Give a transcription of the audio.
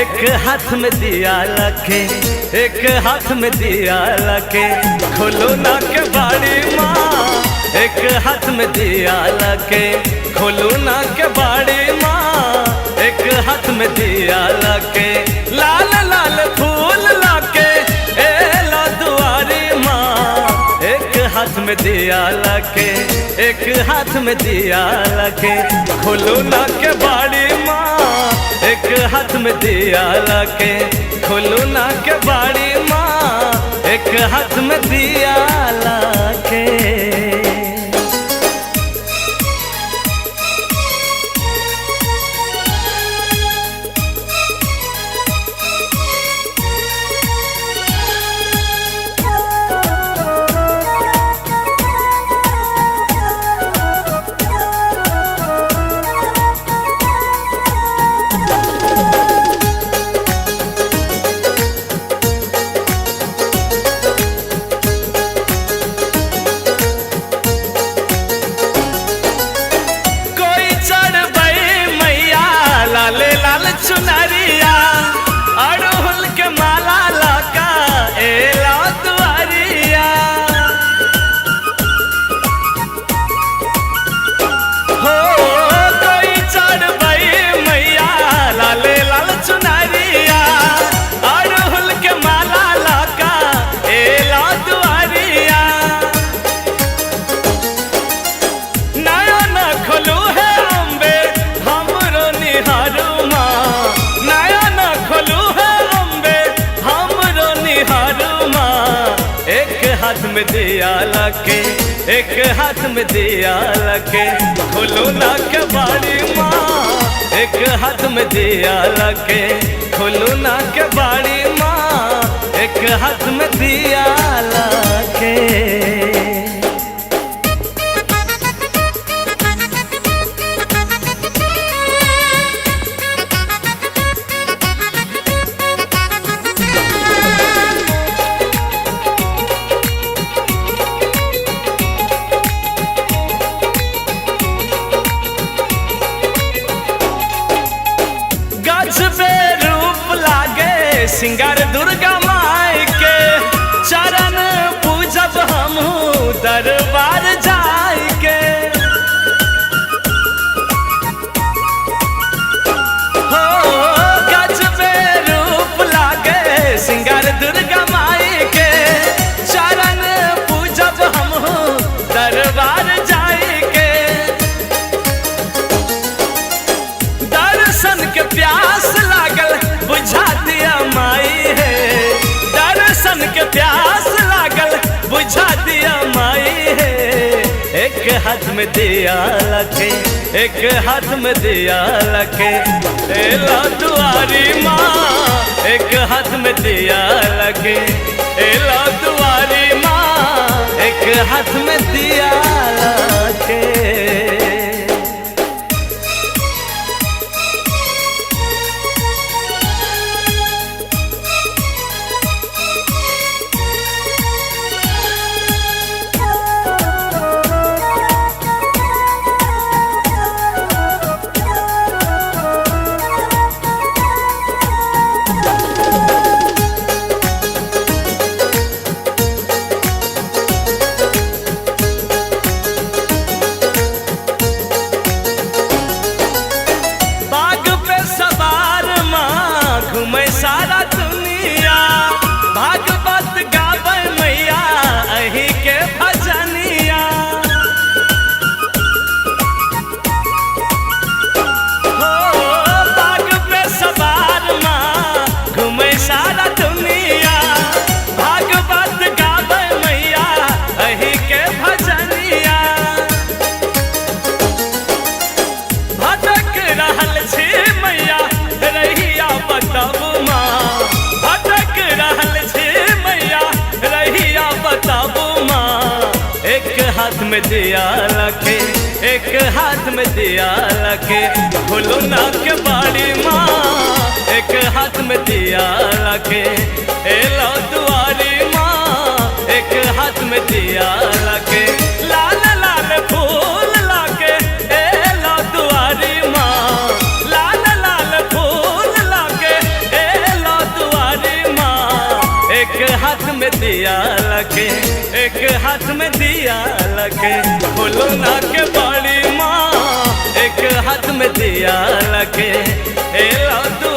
एक हाथ में दिया लखे, एक हाथ में दिया लखे, खोलो ना के बाड़ी माँ। एक हाथ में दिया लखे, खोलो ना के बाड़ी माँ। एक हाथ में दिया लखे, लाल लाल फूल लाके ए ला दुआरी माँ। एक हाथ में दिया लखे, एक हाथ में दिया लखे, खोलो ना के बाड़ी माँ। एक हाथ में दिया लखे, खोलो ना के बाड़ी माँ। एक हाथ में दिया लखे। लाल चुनरिया अड़हुल के माला लाका ए ला दुआरिया। हो कोई चढ़बई मैया लाल लाल चुनरिया अड़हुल के माला लाका ए ला दुआरिया। नया न खोलू है अम्बे हमरो निहारू, एक हाथ में दिया लखे, एक हाथ में दिया लखे, खोलो ना के बाड़ी माँ। एक हाथ में दिया लखे, खोलो ना के बाड़ी माँ। एक हाथ में दिया लखे। रूप लागे सिंगार दुर्गा माई के, चरण पूजब हमहू दरबार जाई के। हो गजबे रूप लागे सिंगार दुर्गा माई के, चरण पूजब हमहू दरबार जाई के। दर्शन के प्यास लागल बुझा दिया माई है, दर्शन के प्यास लागल बुझा दिया माई है। एक हाथ में दिया लखे, एक हाथ में दिया लखे, ए ला दुआरी माँ। एक हाथ में दिया लखे, ए ला दुआरी माँ। एक हाथ में दिया लखे। सारा दुनिया भागवत गावे मैया अही के भजनिया। हो बाग पे सवार माँ घूमे सारा दुनिया, भागवत गावे मैया अही के भजनिया। भटक रहल छी मैया रहिया बताबू, भटक रहल छी मैया रहिया बताबू माँ। एक हाथ में दिया लखे, एक हाथ में दिया लखे, खोलो ना के बाड़ी माँ। एक हाथ में दिया लखे, ए ला दुआरी माँ। एक हाथ में दिया लखे, लाल लाल फूल लाके ए ला दुआरी माँ। लाल लाल फूल लाके ए में दिया लगे, एक हाथ में दिया लगे, खोलो ना के बाड़ी माँ, एक हाथ में दिया लगे, ए लो